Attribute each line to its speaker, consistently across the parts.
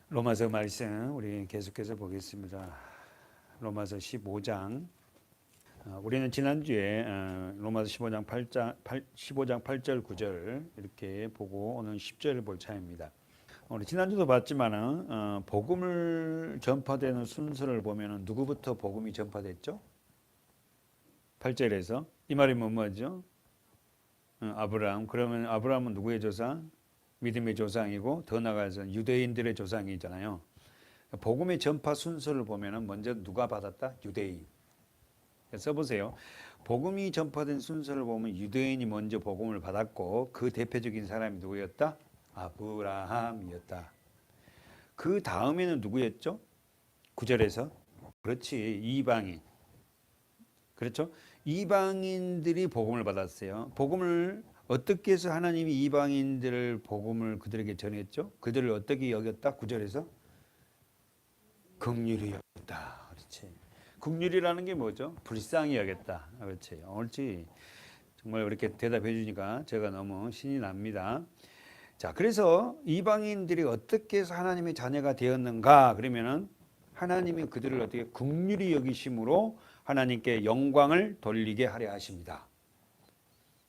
Speaker 1: 로마서 말씀 우리 계속해서 보겠습니다. 로마서 15장. 우리는 지난주에 로마서 15장 8절 9절 이렇게 보고 오늘 10절을 볼 차입니다. 우리 지난주도 봤지만은 복음을 전파되는 순서를 보면은 누구부터 복음이 전파됐죠? 8절에서 이 말이 뭐죠? 아브라함. 그러면 아브라함은 누구의 조상? 믿음의 조상이고 더 나아가서 유대인들의 조상이잖아요. 복음의 전파 순서를 보면은 먼저 누가 받았다? 유대인. 써보세요. 복음이 전파된 순서를 보면 유대인이 먼저 복음을 받았고 그 대표적인 사람이 누구였다? 아브라함이었다. 그 다음에는 누구였죠? 9절에서 그렇지, 이방인. 그렇죠? 이방인들이 복음을 받았어요. 복음을 어떻게 해서 하나님이 이방인들을 복음을 그들에게 전했죠? 그들을 어떻게 여겼다? 9절에서 긍휼히 여겼다. 그렇지. 긍휼이라는 게 뭐죠? 불쌍히 여겼다. 그렇지. 옳지. 정말 이렇게 대답해 주니까 제가 너무 신이 납니다. 자, 그래서 이방인들이 어떻게 해서 하나님의 자녀가 되었는가? 그러면은 하나님이 그들을 어떻게 긍휼히 여기심으로 하나님께 영광을 돌리게 하려 하십니다.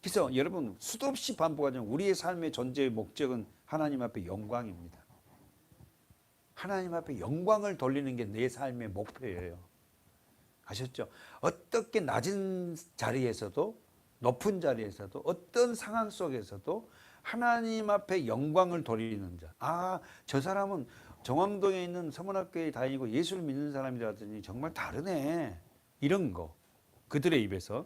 Speaker 1: 그래서 여러분 수도 없이 반복하지만 우리의 삶의 존재의 목적은 하나님 앞에 영광입니다. 하나님 앞에 영광을 돌리는 게 내 삶의 목표예요. 아셨죠? 어떻게 낮은 자리에서도 높은 자리에서도 어떤 상황 속에서도 하나님 앞에 영광을 돌리는 자. 저 사람은 정암동에 있는 서문학교에 다니고 예수를 믿는 사람이라더니 정말 다르네. 이런 거 그들의 입에서.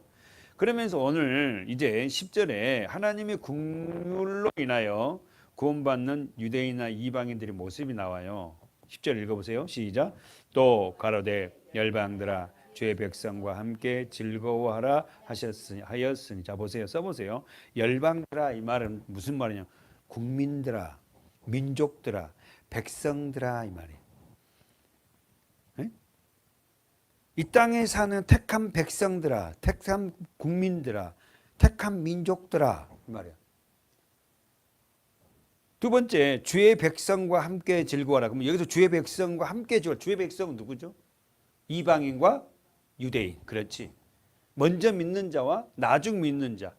Speaker 1: 그러면서 오늘 이제 10절에 하나님의 긍휼로 인하여 구원받는 유대인이나 이방인들의 모습이 나와요. 10절 읽어보세요. 시작. 또 가로되 열방들아 주의 백성과 함께 즐거워하라 하였으니. 자 보세요. 써보세요. 열방들아 이 말은 무슨 말이냐? 국민들아, 민족들아, 백성들아 이 말이에요. 이 땅에 사는 택한 백성들아, 택한 국민들아, 택한 민족들아 이 말이야. 두 번째, 주의 백성과 함께 즐거워라. 그럼 여기서 주의 백성과 함께 즐거워. 주의 백성은 누구죠? 이방인과 유대인. 그렇지. 먼저 믿는 자와 나중 믿는 자.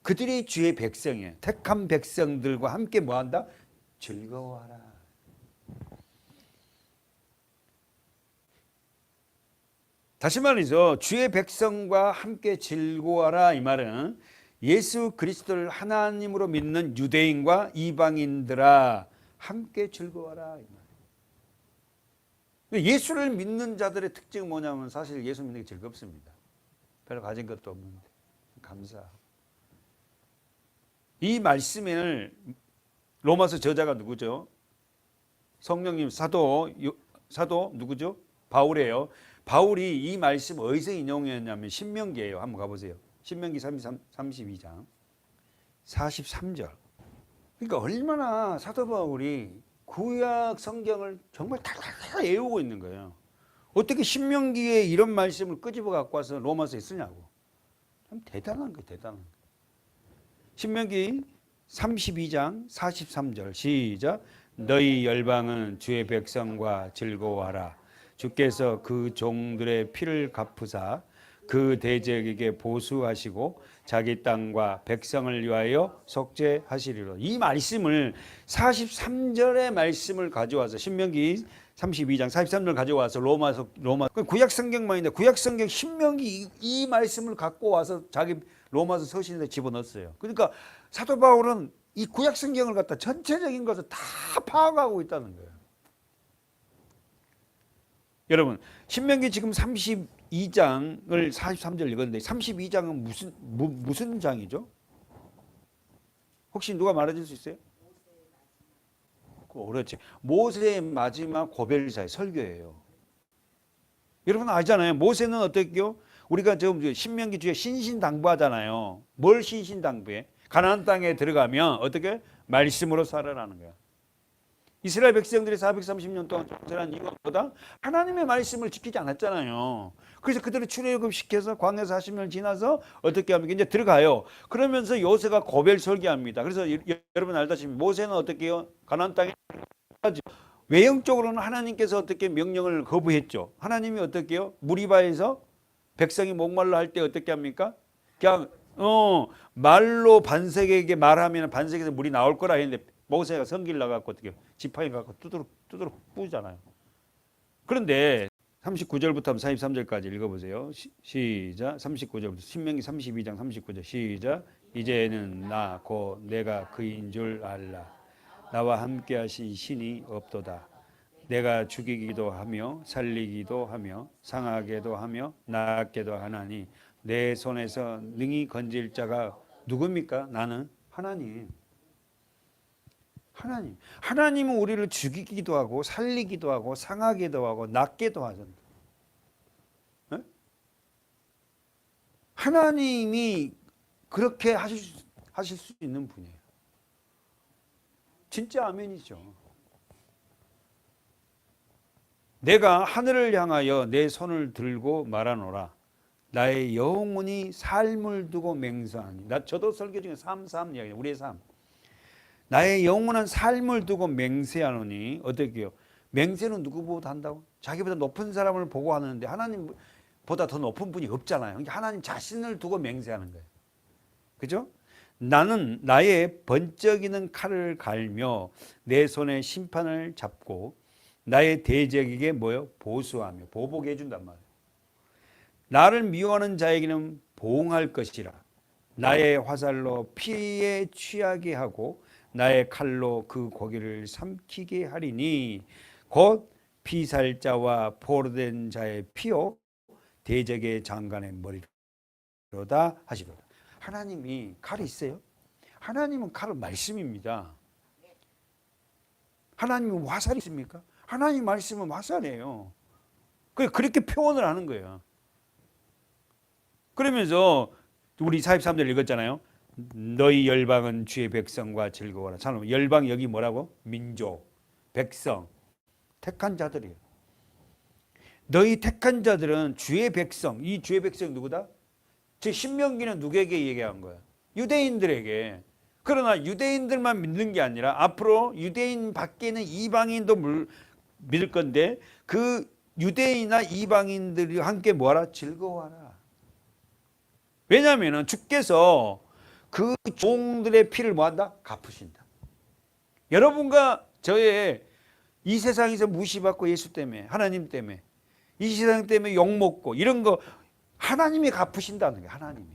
Speaker 1: 그들이 주의 백성이에요. 택한 백성들과 함께 뭐한다? 즐거워하라. 다시 말해서 주의 백성과 함께 즐거워하라 이 말은 예수 그리스도를 하나님으로 믿는 유대인과 이방인들아 함께 즐거워하라 이 말. 예수를 믿는 자들의 특징은 뭐냐면 사실 예수 믿는 게 즐겁습니다. 별로 가진 것도 없는데 감사하고. 이 말씀을 로마서 저자가 누구죠? 성령님 사도 누구죠? 바울이에요. 바울이 이 말씀 어디서 인용했냐면 신명기예요. 한번 가보세요. 신명기 32장 43절. 그러니까 얼마나 사도 바울이 구약 성경을 정말 다 외우고 있는 거예요. 어떻게 신명기에 이런 말씀을 끄집어 갖고 와서 로마서에 쓰냐고. 참 대단한 거예요. 대단한 거예요. 신명기 32장 43절 시작. 너희 열방은 주의 백성과 즐거워하라. 주께서 그 종들의 피를 갚으사 그 대적에게 보수하시고 자기 땅과 백성을 위하여 속죄하시리로. 이 말씀을 43절의 말씀을 가져와서 신명기 32장 43절을 가져와서 로마 구약 성경만인데 구약 성경 신명기 이 말씀을 갖고 와서 자기 로마서 서신에 집어넣었어요. 그러니까 사도 바울은 이 구약 성경을 갖다 전체적인 것을 다 파악하고 있다는 거예요. 여러분 신명기 지금 32장을 43절 읽었는데 32장은 무슨 장이죠? 혹시 누가 말해줄 수 있어요? 그렇지. 모세의 마지막 고별사의 설교예요. 여러분 알잖아요. 모세는 어떻게요? 우리가 지금 신명기 주에 신신당부하잖아요. 뭘 신신당부해? 가나안 땅에 들어가면 어떻게? 말씀으로 살아라는 거야. 이스라엘 백성들이 430년 동안 정죄한 이것보다 하나님의 말씀을 지키지 않았잖아요. 그래서 그들을 출애굽시켜서 광야에서 40년 지나서 어떻게 하면 이제 들어가요. 그러면서 요새가 고별 설교합니다. 그래서 여러분 알다시피 모세는 어떻게 해요? 가나안 땅에 외형적으로는 하나님께서 어떻게 명령을 거부했죠. 하나님이 어떻게 해요? 무리바에서 백성이 목말라 할 때 어떻게 합니까? 그냥 말로 반석에게 말하면 반석에서 물이 나올 거라 했는데 모세가 성길 나가고 어떻게 지팡이 갖고 두드러 뿌잖아요. 그런데 39절부터 43절까지 읽어보세요. 시작. 39절부터 신명기 32장 39절 시작. 이제는 나 곧 내가 그인 줄 알라. 나와 함께 하신 신이 없도다. 내가 죽이기도 하며 살리기도 하며 상하게도 하며 낫게도 하나니 내 손에서 능히 건질 자가 누굽니까? 나는 하나님. 하나님은 우리를 죽이기도 하고 살리기도 하고 상하게도 하고 낫게도 하잖아요. 네? 하나님이 그렇게 하실 수 있는 분이에요. 진짜 아멘이죠. 내가 하늘을 향하여 내 손을 들고 말하노라. 나의 영혼이 삶을 두고 맹세하니. 저도 설교 중에 삶 이야기예요. 우리의 삶. 나의 영원한 삶을 두고 맹세하노니. 어떻게 해요? 맹세는 누구보다 한다고? 자기보다 높은 사람을 보고 하는데 하나님보다 더 높은 분이 없잖아요. 그러니까 하나님 자신을 두고 맹세하는 거예요. 그죠? 나는 나의 번쩍이는 칼을 갈며 내 손에 심판을 잡고 나의 대적에게 뭐요? 보수하며 보복해 준단 말이에요. 나를 미워하는 자에게는 보응할 것이라. 나의 화살로 피에 취하게 하고 나의 칼로 그 고기를 삼키게 하리니 곧 피살자와 포로된 자의 피요 대적의 장관의 머리로다 하시로다. 하나님이 칼이 있어요? 하나님은 칼은 말씀입니다. 하나님은 화살이 있습니까? 하나님 말씀은 화살이에요. 그렇게 표현을 하는 거예요. 그러면서 우리 43절 읽었잖아요. 너희 열방은 주의 백성과 즐거워라. 참, 열방 여기 뭐라고? 민족, 백성, 택한 자들이에요. 너희 택한 자들은 주의 백성. 이 주의 백성이 누구다? 제 신명기는 누구에게 얘기한 거예요? 유대인들에게. 그러나 유대인들만 믿는 게 아니라 앞으로 유대인 밖에 있는 이방인도 믿을 건데 그 유대인이나 이방인들이 함께 뭐하라? 즐거워하라. 왜냐하면 주께서 그 종들의 피를 뭐한다? 갚으신다. 여러분과 저의 이 세상에서 무시받고 예수 때문에 하나님 때문에 이 세상 때문에 욕먹고 이런 거 하나님이 갚으신다는 거예요. 하나님이.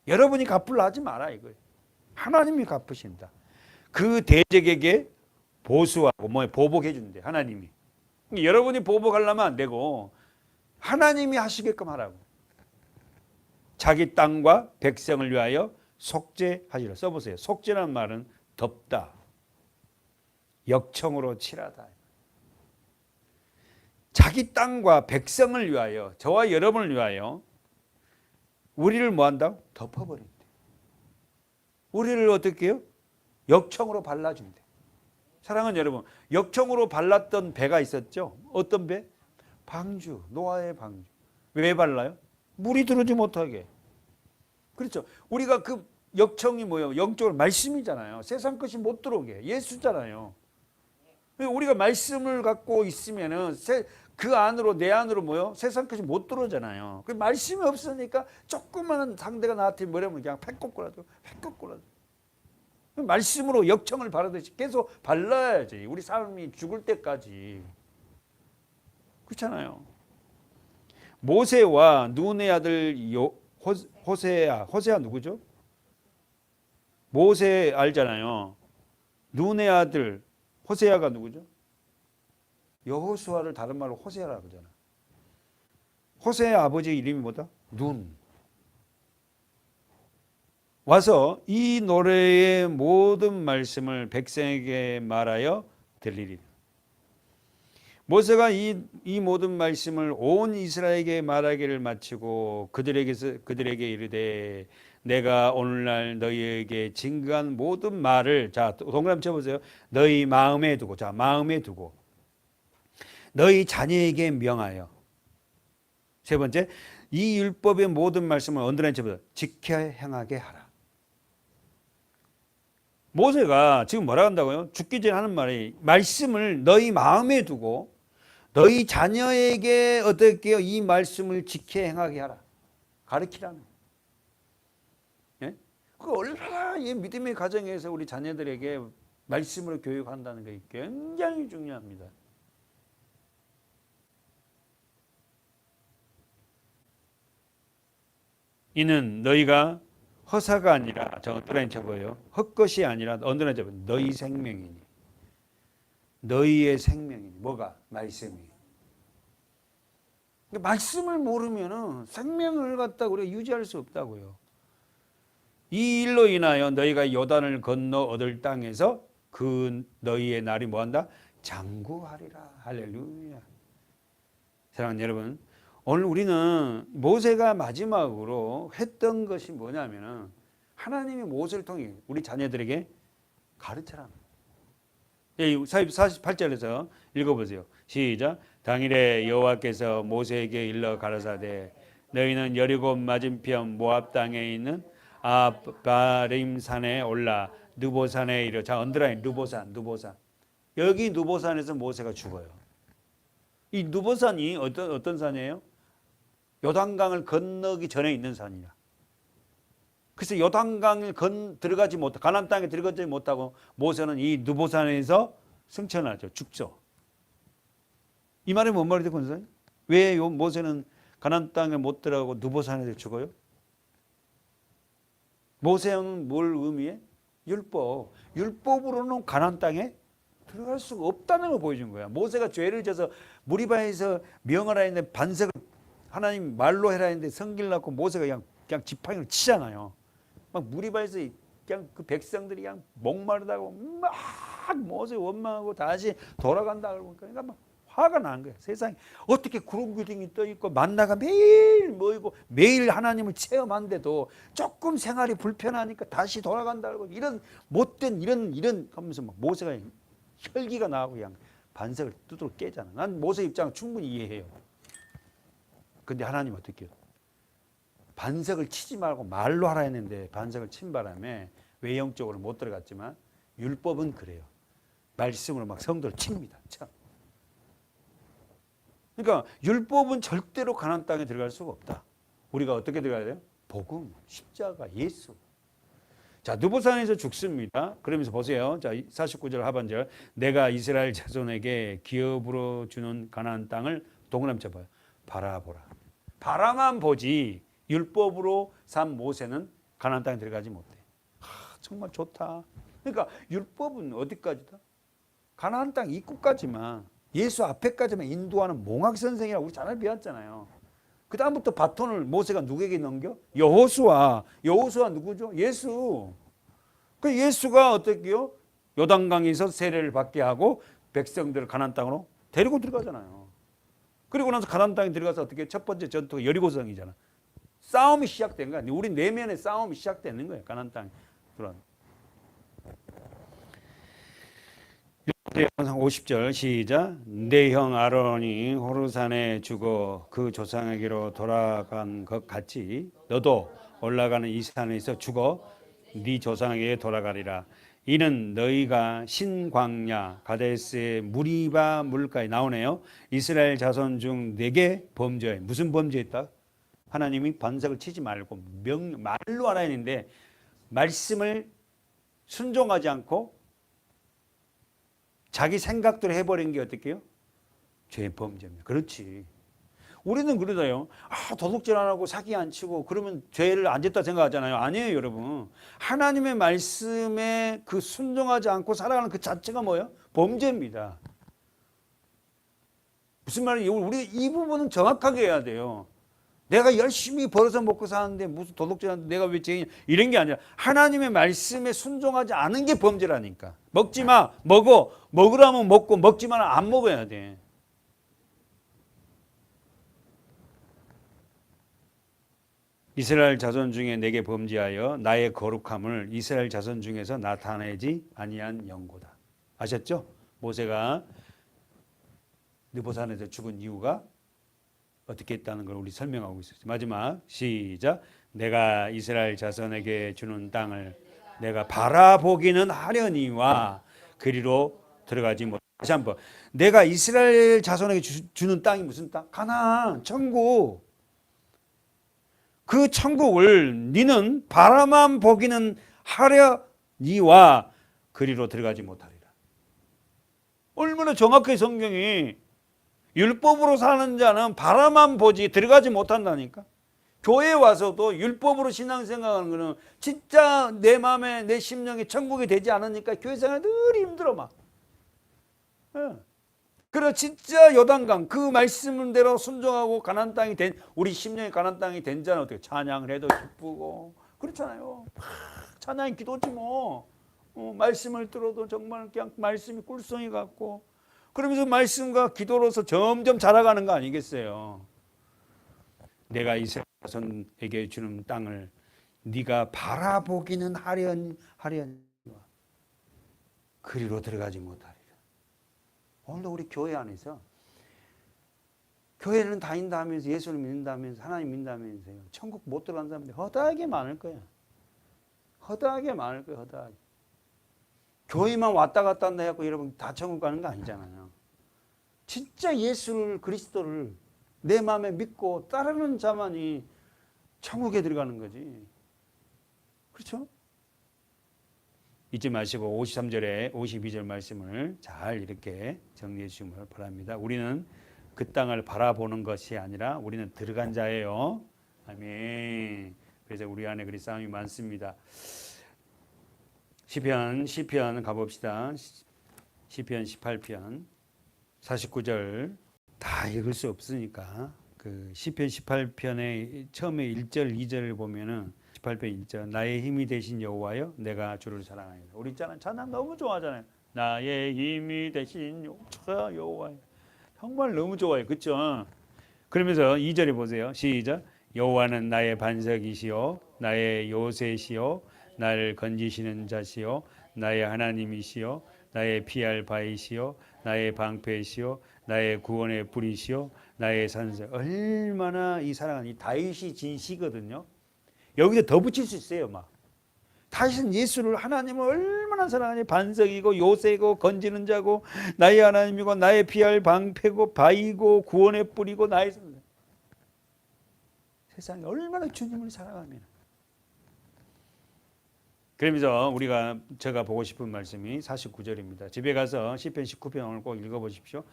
Speaker 1: 여러분이 갚으려 하지 마라 이거예요. 하나님이 갚으신다. 그 대적에게 보수하고 보복해 준대. 하나님이. 여러분이 보복하려면 안 되고 하나님이 하시게끔 하라고. 자기 땅과 백성을 위하여 속죄하시라. 써보세요. 속죄란 말은 덮다, 역청으로 칠하다. 자기 땅과 백성을 위하여, 저와 여러분을 위하여 우리를 뭐한다고? 덮어버린대. 우리를 어떻게 해요? 역청으로 발라준대. 사랑하는 여러분, 역청으로 발랐던 배가 있었죠? 어떤 배? 방주, 노아의 방주. 왜 발라요? 물이 들어오지 못하게. 그렇죠. 우리가 그 역청이 뭐예요? 영적으로 말씀이잖아요. 세상 것이 못 들어오게. 예수잖아요. 우리가 말씀을 갖고 있으면은 그 안으로, 내 안으로 뭐요? 세상 것이 못 들어오잖아요. 그 말씀이 없으니까 조그마한 상대가 나한테 뭐라면 그냥 패ቆ꾸라도. 말씀으로 역청을 바르듯이 계속 발라야지. 우리 삶이 죽을 때까지. 그렇잖아요. 모세와 눈의 아들 호세아 누구죠? 모세 알잖아요. 눈의 아들 호세아가 누구죠? 여호수아를 다른 말로 호세아라고 그러잖아. 호세아 아버지 이름이 뭐다? 눈. 와서 이 노래의 모든 말씀을 백성에게 말하여 들리리. 모세가 이 모든 말씀을 온 이스라엘에게 말하기를 마치고 그들에게 이르되 내가 오늘날 너희에게 증거한 모든 말을, 자 동그라미 쳐보세요. 너희 마음에 두고, 자 마음에 두고 너희 자녀에게 명하여. 세 번째, 이 율법의 모든 말씀을 언더라인 쳐보세요. 지켜 행하게 하라. 모세가 지금 뭐라 한다고요? 죽기 전에 하는 말이 말씀을 너희 마음에 두고 너희 자녀에게 어떻게 이 말씀을 지켜 행하게 하라. 가르치라는. 예? 그 얼마나 이 믿음의 가정에서 우리 자녀들에게 말씀으로 교육한다는 게 굉장히 중요합니다. 이는 너희가 허사가 아니라 저 언더라인 쳐봐요. 헛것이 아니라 언더라인 쳐봐요. 너희 생명이니. 너희의 생명이니. 뭐가? 말씀이. 그러니까 말씀을 모르면은 생명을 갖다 우리가 유지할 수 없다고요. 이 일로 인하여 너희가 요단을 건너 얻을 땅에서 그 너희의 날이 뭐한다? 장구하리라. 할렐루야. 사랑하는 여러분, 오늘 우리는 모세가 마지막으로 했던 것이 뭐냐면은 하나님이 모세를 통해 우리 자녀들에게 가르쳐라. 48절에서 읽어보세요. 시작. 당일에 여호와께서 모세에게 일러 가라사대 너희는 여리고 맞은편 모압 땅에 있는 아바림 산에 올라 느보산에 이르. 자, 언더라인 느보산. 여기 느보산에서 모세가 죽어요. 이 느보산이 어떤 산이에요? 요단강을 건너기 전에 있는 산이야. 그래서 요단강을 들어가지 못, 가나안 땅에 들어가지 못하고 모세는 이 느보산에서 승천하죠. 죽죠. 이 말이 뭔 말이죠, 권사님? 왜 모세는 가나안 땅에 못 들어가고 느보산에서 죽어요? 모세는 뭘 의미해? 율법. 율법으로는 가나안 땅에 들어갈 수가 없다는 걸 보여준 거야. 모세가 죄를 져서 무리바에서 명하라 했는데 반석을 하나님 말로 해라 했는데 성길 낳고 모세가 그냥 지팡이를 치잖아요. 막 무리바에서 그냥 그 백성들이 그냥 목마르다고 막 모세 원망하고 다시 돌아간다 그러니까 막 화가 난 거야. 세상에 어떻게 그런 규정이 떠 있고 만나가 매일 모이고 매일 하나님을 체험한데도 조금 생활이 불편하니까 다시 돌아간다 그러고 이런 못된 이런 하면서 막 모세가 혈기가 나고 그냥 반석을 두드러 깨잖아. 난 모세 입장을 충분히 이해해요. 근데 하나님 어떻게 해요? 반석을 치지 말고 말로 하라 했는데 반석을 친 바람에 외형적으로 못 들어갔지만 율법은 그래요. 말씀으로 막 성도를 칩니다. 참. 그러니까 율법은 절대로 가나안 땅에 들어갈 수가 없다. 우리가 어떻게 들어가야 돼요? 복음, 십자가, 예수. 자, 느보산에서 죽습니다. 그러면서 보세요. 자, 49절 하반절. 내가 이스라엘 자손에게 기업으로 주는 가나안 땅을 동그라미 쳐봐요. 바라보라. 바라만 보지 율법으로 산 모세는 가나안 땅에 들어가지 못해. 정말 좋다. 그러니까 율법은 어디까지다? 가나안 땅 입구까지만, 예수 앞에까지만 인도하는 몽학 선생이라고 우리 잘 배웠잖아요. 그 다음부터 바톤을 모세가 누구에게 넘겨? 여호수아 누구죠? 예수. 그 예수가 어떻게요? 요단강에서 세례를 받게 하고 백성들을 가나안 땅으로 데리고 들어가잖아요. 그리고 나서 가나안 땅에 들어가서 어떻게 첫 번째 전투가 여리고성이잖아. 싸움이 시작된 거야. 우리 내면의 싸움이 시작되는 거예요. 가나안 땅에 들어가. 항상 50절 시작. 내 형 아론이 호르산에 죽어 그 조상에게로 돌아간 것 같이 너도 올라가는 이 산에서 죽어 네 조상에게 돌아가리라. 이는 너희가 신광야 가데스의 무리바 물가에 나오네요. 이스라엘 자손 중 네게 범죄해. 무슨 범죄했다? 하나님이 반석을 치지 말고 말로 하라 했는데 말씀을 순종하지 않고 자기 생각대로 해버린 게 어떻게요? 죄 범죄입니다. 그렇지. 우리는 그러다요. 도둑질 안 하고 사기 안 치고 그러면 죄를 안 졌다 생각하잖아요. 아니에요, 여러분. 하나님의 말씀에 그 순종하지 않고 살아가는 그 자체가 뭐예요? 범죄입니다. 무슨 말이에요? 우리 이 부분은 정확하게 해야 돼요. 내가 열심히 벌어서 먹고 사는데 무슨 도둑질하는데 내가 왜 죄인이냐 이런 게 아니라 하나님의 말씀에 순종하지 않은 게 범죄라니까. 먹지 마, 먹으라면 먹고 먹지 마는 안 먹어야 돼. 이스라엘 자손 중에 내게 범죄하여 나의 거룩함을 이스라엘 자손 중에서 나타내지 아니한 영고다. 아셨죠? 모세가 느보산에서 죽은 이유가 어떻게 했다는 걸 우리 설명하고 있었죠. 마지막 시작. 내가 이스라엘 자손에게 주는 땅을 내가 바라보기는 하려니와 그리로 들어가지 못. 다시 한번. 내가 이스라엘 자손에게 주는 땅이 무슨 땅? 가나안, 천국. 그 천국을 니는 바라만 보기는 하려니와 그리로 들어가지 못하리라. 얼마나 정확히 성경이 율법으로 사는 자는 바라만 보지 들어가지 못한다니까. 교회에 와서도 율법으로 신앙생활하는 거는 진짜 내 마음에 내 심령에 천국이 되지 않으니까 교회 생활 늘 힘들어 막. 그래 진짜 요단강 그 말씀대로 순종하고 가나안 땅이 된 우리 심령의 가나안 땅이 된 자는 어떻게 찬양을 해도 기쁘고 그렇잖아요. 찬양이 기도지 뭐. 말씀을 들어도 정말 그냥 말씀이 꿀송이 같고 그러면서 말씀과 기도로서 점점 자라가는 거 아니겠어요. 내가 이스라엘 자손에게 주는 땅을 네가 바라보기는 하려니와 그리로 들어가지 못하리라. 오늘도 우리 교회 안에서 교회는 다닌다면서 예수를 믿는다면서 하나님 믿는다면서요. 천국 못 들어간 사람들이 허다하게 많을 거야. 허다하게 많을 거야. 허다하게. 교회만 왔다 갔다 한다 해갖고 여러분 다 천국 가는 거 아니잖아요. 진짜 예수를 그리스도를 내 마음에 믿고 따르는 자만이 천국에 들어가는 거지. 그렇죠? 잊지 마시고 53절에 52절 말씀을 잘 이렇게 정리해 주시면 바랍니다. 우리는 그 땅을 바라보는 것이 아니라 우리는 들어간 자예요. 아멘. 그래서 우리 안에 그리 싸움이 많습니다. 시편 가봅시다. 시편 18편 49절 다 읽을 수 없으니까 그 시편 18편의 처음에 1절 2절을 보면은 18편 1절 나의 힘이 되신 여호와여 내가 주를 사랑하리라. 우리 있잖아요. 찬양 너무 좋아하잖아요. 나의 힘이 되신 여호와여. 정말 너무 좋아요. 그렇죠? 그러면서 2절에 보세요. 시작. 여호와는 나의 반석이시요 나의 요새시요 나를 건지시는 자시요 나의 하나님이시요 나의 피할 바이시요 나의 방패시요 나의 구원의 뿌리시요 나의 산성. 얼마나 이 사랑하는 이 다윗이 진 시거든요. 여기서 더 붙일 수 있어요. 막 다윗은 예수를 하나님을 얼마나 사랑하니 반석이고 요새고 건지는 자고 나의 하나님이고 나의 피할 방패고 바위고 구원의 뿌리고 나의 산성. 세상에 얼마나 주님을 사랑하면. 그러면서 제가 보고 싶은 말씀이 49절입니다. 집에 가서 시편 19편 오늘 꼭 읽어보십시오.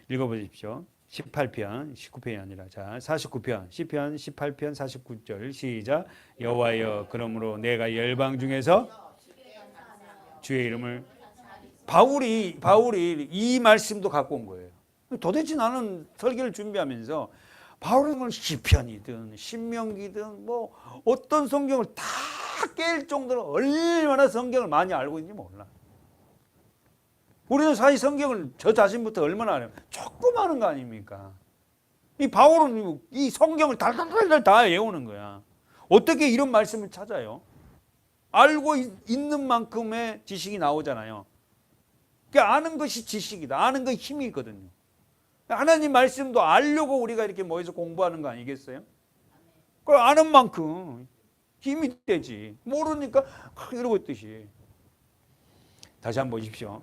Speaker 1: 18편 19편이 아니라 자 49편 시편 18편 49절 시작. 여호와여 그러므로 내가 열방 중에서 주의 이름을 바울이 이 말씀도 갖고 온 거예요. 도대체 나는 설교를 준비하면서 바울은 시편이든 신명기든 뭐 어떤 성경을 다 깰 정도로 얼마나 성경을 많이 알고 있는지 몰라. 우리는 사실 성경을 저 자신부터 얼마나 알아요? 조금 아는 거 아닙니까? 이 바울은 이 성경을 달달달달 다 외우는 거야. 어떻게 이런 말씀을 찾아요? 알고 있는 만큼의 지식이 나오잖아요. 그러니까 아는 것이 지식이다. 아는 것이 힘이 있거든요. 하나님 말씀도 알려고 우리가 이렇게 모여서 공부하는 거 아니겠어요? 그걸 아는 만큼 힘이 되지. 모르니까 이러고 있듯이. 다시 한번 보십시오.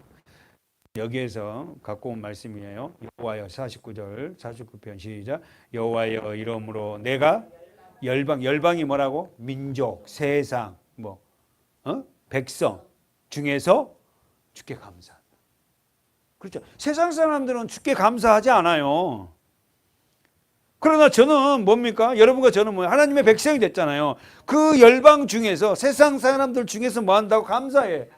Speaker 1: 여기에서 갖고 온 말씀이에요. 여호와여 49편 시작. 여호와여 이러므로 내가 열방이 뭐라고? 민족, 세상, 백성 중에서 주께 감사한다. 그렇죠. 세상 사람들은 주께 감사하지 않아요. 그러나 저는 뭡니까? 여러분과 저는 하나님의 백성이 됐잖아요. 그 열방 중에서 세상 사람들 중에서 뭐 한다고? 감사해.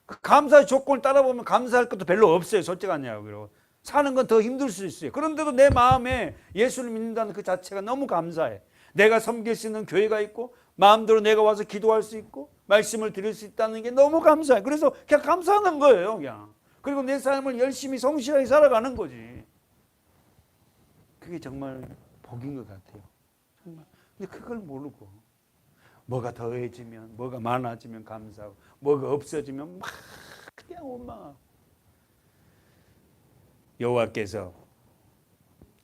Speaker 1: 그 감사의 조건을 따라보면 감사할 것도 별로 없어요. 솔직하냐고. 사는 건 더 힘들 수 있어요. 그런데도 내 마음에 예수를 믿는다는 그 자체가 너무 감사해. 내가 섬길 수 있는 교회가 있고 마음대로 내가 와서 기도할 수 있고 말씀을 드릴 수 있다는 게 너무 감사해. 그래서 그냥 감사하는 거예요. 그냥. 그리고 내 삶을 열심히 성실하게 살아가는 거지. 그게 정말 복인 것 같아요. 정말. 근데 그걸 모르고 뭐가 더해지면 뭐가 많아지면 감사하고 뭐가 없어지면 막 그냥 원망하고. 여호와께서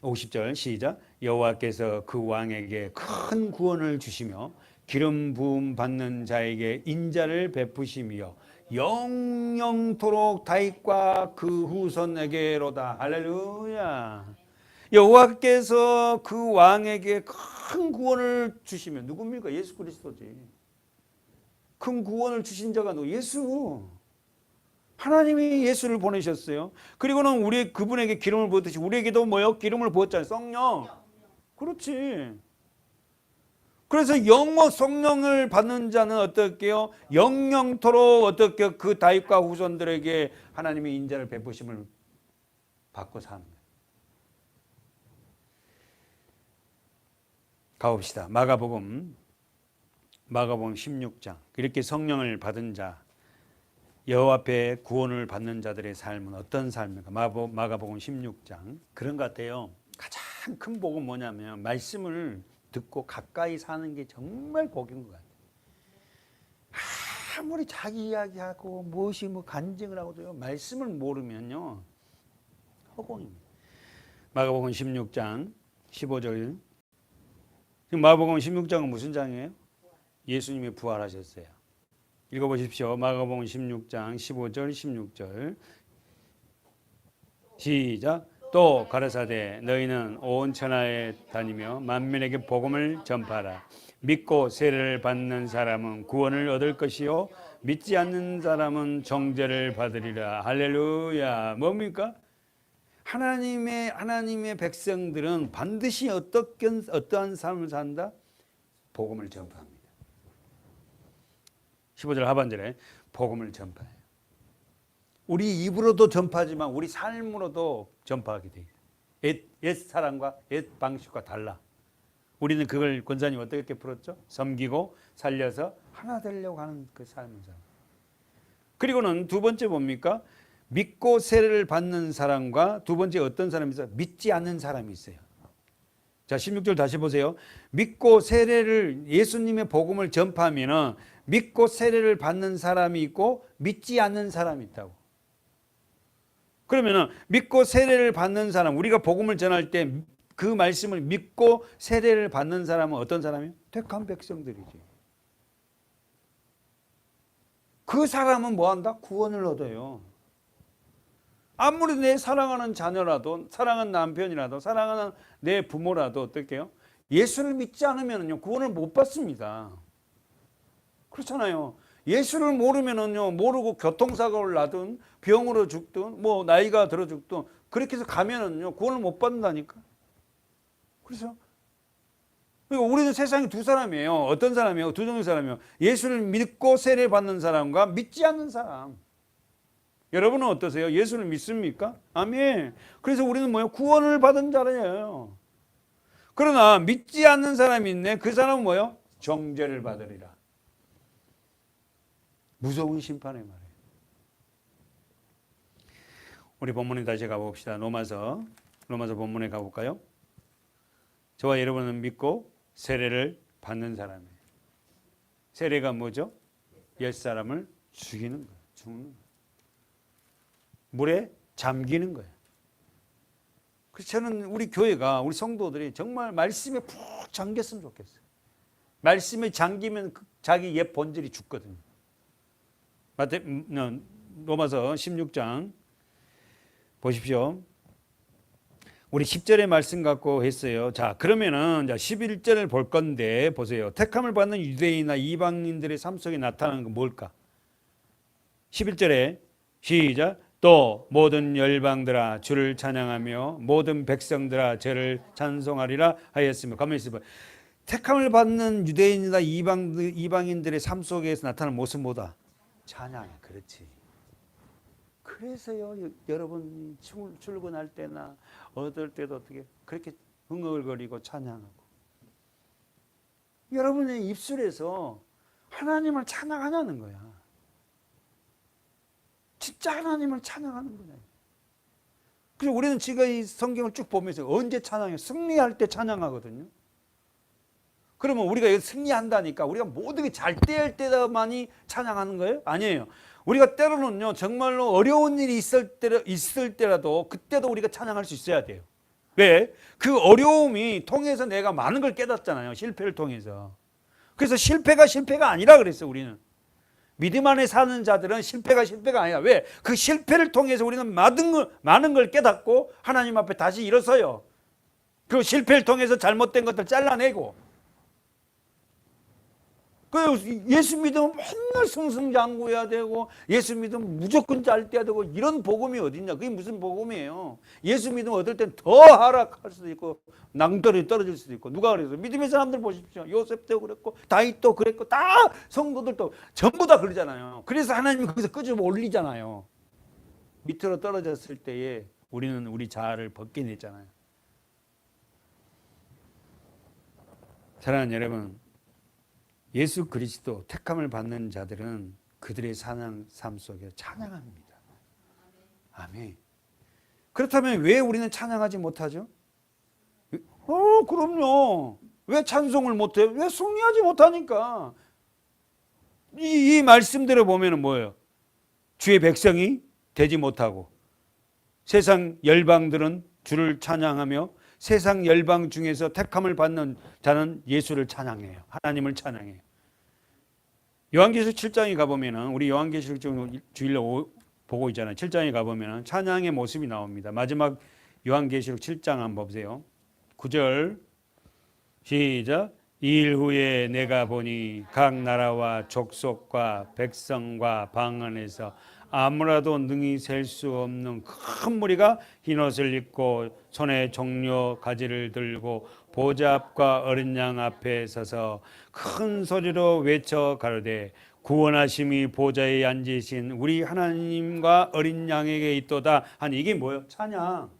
Speaker 1: 50절 시작. 여호와께서 그 왕에게 큰 구원을 주시며 기름 부음 받는 자에게 인자를 베푸시며 영영토록 다윗과 그 후손에게로다. 할렐루야. 여호와께서 그 왕에게 큰 구원을 주시면 누굽니까? 예수 그리스도지. 큰 구원을 주신 자가 누구? 예수. 하나님이 예수를 보내셨어요. 그리고는 우리 그분에게 기름을 부었듯이 우리에게도 뭐요? 기름을 부었잖아요. 성령. 그렇지. 그래서 영원 성령을 받는 자는 어떻게요? 영영토록 어떻게 그 다윗과 후손들에게 하나님의 인자를 베푸심을 받고 사는 거예요. 가봅시다. 마가복음 16장. 이렇게 성령을 받은 자, 여호와 앞에 구원을 받는 자들의 삶은 어떤 삶입니까? 마가복음 16장. 그런 것 같아요. 가장 큰 복은 뭐냐면 말씀을 듣고 가까이 사는 게 정말 복인 것 같아요. 아무리 자기 이야기하고 무엇이 간증을 하고도요, 말씀을 모르면요 허공입니다. 마가복음 16장 15절. 지금 마가복음 16장은 무슨 장이에요? 예수님이 부활하셨어요. 읽어보십시오. 마가복음 16장 15절 16절 시작. 또 가라사대 너희는 온 천하에 다니며 만민에게 복음을 전파하라. 믿고 세례를 받는 사람은 구원을 얻을 것이요 믿지 않는 사람은 정죄를 받으리라. 할렐루야. 뭡니까? 하나님의 백성들은 반드시 어떠한 삶을 산다? 복음을 전파합니다. 15절 하반절에 복음을 전파해요. 우리 입으로도 전파하지만 우리 삶으로도 전파하게 돼요. 옛 사람과 옛 방식과 달라. 우리는 그걸 권사님 어떻게 풀었죠? 섬기고 살려서 하나 되려고 하는 그 삶을 살아. 그리고는 두 번째 뭡니까? 믿고 세례를 받는 사람과 두 번째 어떤 사람이 있어요? 믿지 않는 사람이 있어요. 자, 16절 다시 보세요. 믿고 세례를 예수님의 복음을 전파하면은 믿고 세례를 받는 사람이 있고 믿지 않는 사람이 있다고. 그러면은 믿고 세례를 받는 사람, 우리가 복음을 전할 때 그 말씀을 믿고 세례를 받는 사람은 어떤 사람이에요? 택한 백성들이지. 그 사람은 뭐 한다? 구원을 얻어요. 아무리 내 사랑하는 자녀라도, 사랑하는 남편이라도, 사랑하는 내 부모라도 어떻게 해요? 예수를 믿지 않으면요 구원을 못 받습니다. 그렇잖아요. 예수를 모르면은요, 모르고 교통사고를 나든 병으로 죽든 뭐 나이가 들어 죽든 그렇게 해서 가면은요 구원을 못 받는다니까. 그래서 우리는 세상에 두 사람이에요. 어떤 사람이에요? 두 종류의 사람이에요. 예수를 믿고 세례 받는 사람과 믿지 않는 사람. 여러분은 어떠세요? 예수를 믿습니까? 아멘. 그래서 우리는 뭐예요? 구원을 받은 자예요. 그러나 믿지 않는 사람이 있네. 그 사람은 뭐예요? 정죄를 받으리라. 무서운 심판의 말이에요. 우리 본문에 다시 가봅시다. 로마서 본문에 가볼까요? 저와 여러분은 믿고 세례를 받는 사람이에요. 세례가 뭐죠? 옛사람을 죽이는 거예요. 죽는 거예요. 물에 잠기는 거예요. 그래서 저는 우리 교회가, 우리 성도들이 정말 말씀에 푹 잠겼으면 좋겠어요. 말씀에 잠기면 자기 옛 본질이 죽거든요. 로마서 16장 보십시오. 우리 10절의 말씀 갖고 했어요. 자, 그러면은 11절을 볼 건데 보세요. 택함을 받는 유대인이나 이방인들의 삶 속에 나타나는 건 뭘까? 11절에 시작. 또 모든 열방들아 주를 찬양하며 모든 백성들아 저를 찬송하리라 하였으며. 가만히 있어봐. 택함을 받는 유대인이나 이방인들의 삶 속에서 나타나는 모습 뭐다? 찬양이야. 그렇지. 그래서요, 여러분 출근할 때나 얻을 때도 어떻게 그렇게 흥얼거리고 찬양하고, 여러분의 입술에서 하나님을 찬양하냐는 거야. 진짜 하나님을 찬양하는 거냐. 그래서 우리는 지금 이 성경을 쭉 보면서 언제 찬양해요? 승리할 때 찬양하거든요. 그러면 우리가 여기 승리한다니까 우리가 모든 게 잘 될 때만이 찬양하는 거예요? 아니에요. 우리가 때로는요 정말로 어려운 일이 있을 때라도 그때도 우리가 찬양할 수 있어야 돼요. 왜? 그 어려움이 통해서 내가 많은 걸 깨닫잖아요. 실패를 통해서. 그래서 실패가 아니라 그랬어. 우리는 믿음 안에 사는 자들은 실패가 아니야. 왜? 그 실패를 통해서 우리는 많은 걸 깨닫고 하나님 앞에 다시 일어서요. 그 실패를 통해서 잘못된 것들 잘라내고, 그 예수 믿으면 맨날 승승장구해야 되고, 예수 믿으면 무조건 잘 돼야 되고, 이런 복음이 어딨냐? 그게 무슨 복음이에요? 예수 믿으면 얻을 땐 더 하락할 수도 있고 낭떠러지 떨어질 수도 있고. 누가 그래서 믿음의 사람들 보십시오. 요셉도 그랬고 다윗도 그랬고 다 성도들도 전부 다 그러잖아요. 그래서 하나님이 거기서 끄집어 올리잖아요. 밑으로 떨어졌을 때에 우리는 우리 자아를 벗겨냈잖아요. 사랑하는 여러분, 예수 그리스도 택함을 받는 자들은 그들의 삶 속에 찬양합니다. 아멘. 그렇다면 왜 우리는 찬양하지 못하죠? 그럼요. 왜 찬송을 못해요? 왜 승리하지 못하니까. 이 말씀대로 보면 뭐예요? 주의 백성이 되지 못하고 세상 열방들은 주를 찬양하며 세상 열방 중에서 택함을 받는 자는 예수를 찬양해요. 하나님을 찬양해요. 요한계시록 7장에 가보면은, 우리 요한계시록 주일날 보고 있잖아요. 7장에 가보면은 찬양의 모습이 나옵니다. 마지막 요한계시록 7장 한번 보세요. 9절 시작. 이 일 후에 내가 보니 각 나라와 족속과 백성과 방언에서 아무라도 능히 셀 수 없는 큰 무리가 흰옷을 입고 손에 종려 가지를 들고 보좌 앞과 어린 양 앞에 서서 큰 소리로 외쳐 가로되 구원하심이 보좌에 앉으신 우리 하나님과 어린 양에게 있도다 하니. 이게 뭐예요? 찬양.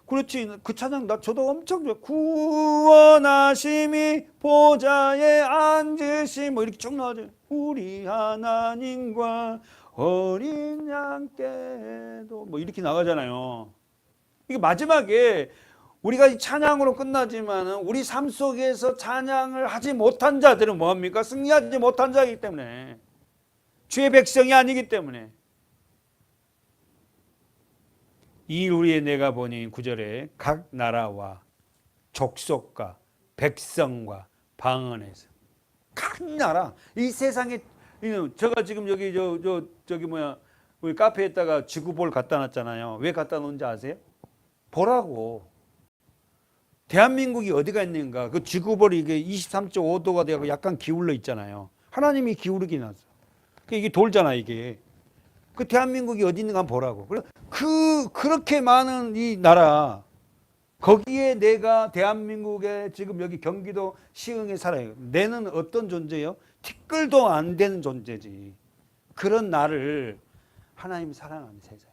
Speaker 1: 그렇지. 그 찬양 저도 엄청 좋아요. 구원하심이 보좌에 앉으심, 뭐 이렇게 쭉 나오죠. 우리 하나님과 어린 양께도, 뭐 이렇게 나가잖아요. 이게 마지막에 우리가 이 찬양으로 끝나지만 우리 삶 속에서 찬양을 하지 못한 자들은 뭐합니까? 승리하지 못한 자이기 때문에, 주의 백성이 아니기 때문에. 이 후에 내가 보니 9절에 각 나라와 족속과 백성과 방언에서, 각 나라, 이 세상에, 제가 지금 여기 저기 우리 카페에다가 지구볼 갖다 놨잖아요. 왜 갖다 놓은지 아세요? 보라고. 대한민국이 어디가 있는가? 그 지구볼이 이게 23.5도가 되고 약간 기울어 있잖아요. 하나님이 기울이긴 하죠. 이게 돌잖아, 이게. 그 대한민국이 어디 있는가 한번 보라고. 그렇게 많은 이 나라, 거기에 내가 대한민국에 지금 여기 경기도 시흥에 살아요. 내는 어떤 존재예요? 티끌도 안 되는 존재지. 그런 나를 하나님이 사랑하는 세상.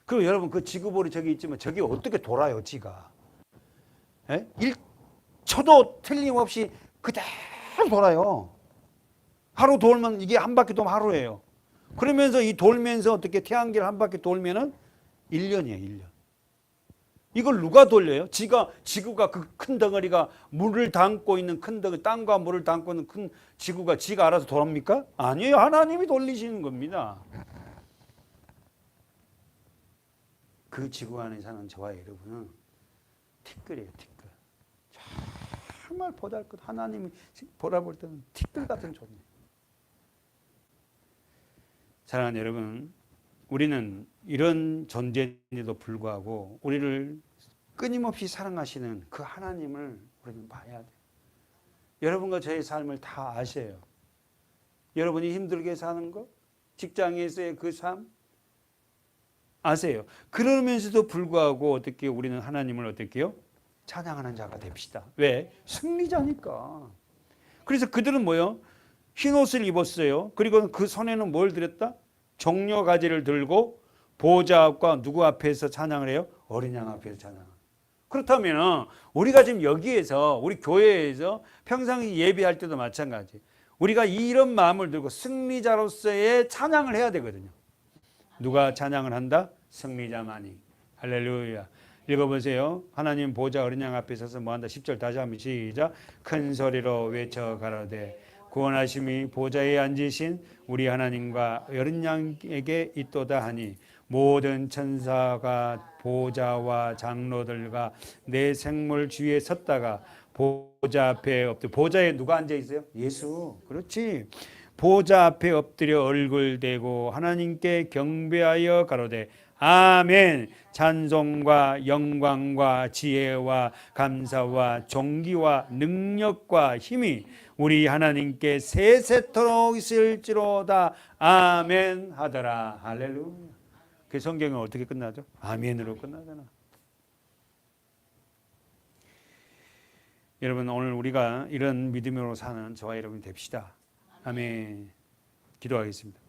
Speaker 1: 그리고 여러분, 그 지구볼이 저기 있지만 저기 어떻게 돌아요, 지가? 1초도 틀림없이 그대로 돌아요. 하루 돌면, 이게 한 바퀴 돌면 하루예요. 그러면서 이 돌면서 어떻게 태양계를 한 바퀴 돌면은 1년이에요, 1년. 이걸 누가 돌려요? 지구가 그 큰 덩어리가 물을 담고 있는 큰 덩어리, 땅과 물을 담고 있는 큰 지구가 지가 알아서 돌합니까? 아니에요. 하나님이 돌리시는 겁니다. 그 지구 안에 사는 저와 여러분은 티끌이에요, 티끌. 정말 보잘것, 하나님이 보라볼 때는 티끌 같은 존재. 사랑하는 여러분, 우리는 이런 존재인데도 불구하고 우리를 끊임없이 사랑하시는 그 하나님을 우리는 봐야 돼요. 여러분과 저의 삶을 다 아셔요. 여러분이 힘들게 사는 거, 직장에서의 그 삶 아세요. 그러면서도 불구하고 어떻게 우리는 하나님을 어떻게 해요? 찬양하는 자가 됩시다. 왜? 승리자니까. 그래서 그들은 뭐요? 흰 옷을 입었어요. 그리고 그 손에는 뭘 들었다? 종려 가지를 들고 보좌 앞과 누구 앞에서 찬양을 해요? 어린 양 앞에서 찬양. 그렇다면 우리가 지금 여기에서, 우리 교회에서 평상시 예배할 때도 마찬가지. 우리가 이런 마음을 들고 승리자로서의 찬양을 해야 되거든요. 누가 찬양을 한다? 승리자만이. 할렐루야. 읽어보세요. 하나님 보좌 어린 양 앞에 서서 뭐한다? 10절 다시 한번 시작. 큰 소리로 외쳐 가로되 구원하심이 보좌에 앉으신 우리 하나님과 어린 양에게 있도다 하니 모든 천사가 보좌와 장로들과 내 생물 주위에 섰다가 보좌 앞에 엎드려. 보좌에 누가 앉아 있어요? 예수. 그렇지. 보좌 앞에 엎드려 얼굴 대고 하나님께 경배하여 가로되 아멘. 찬송과 영광과 지혜와 감사와 존귀와 능력과 힘이 우리 하나님께 세세토록 있을지로다. 아멘 하더라. 할렐루야. 그 성경은 어떻게 끝나죠? 아멘으로 끝나잖아. 여러분, 오늘 우리가 이런 믿음으로 사는 저와 여러분이 됩시다. 아멘. 기도하겠습니다.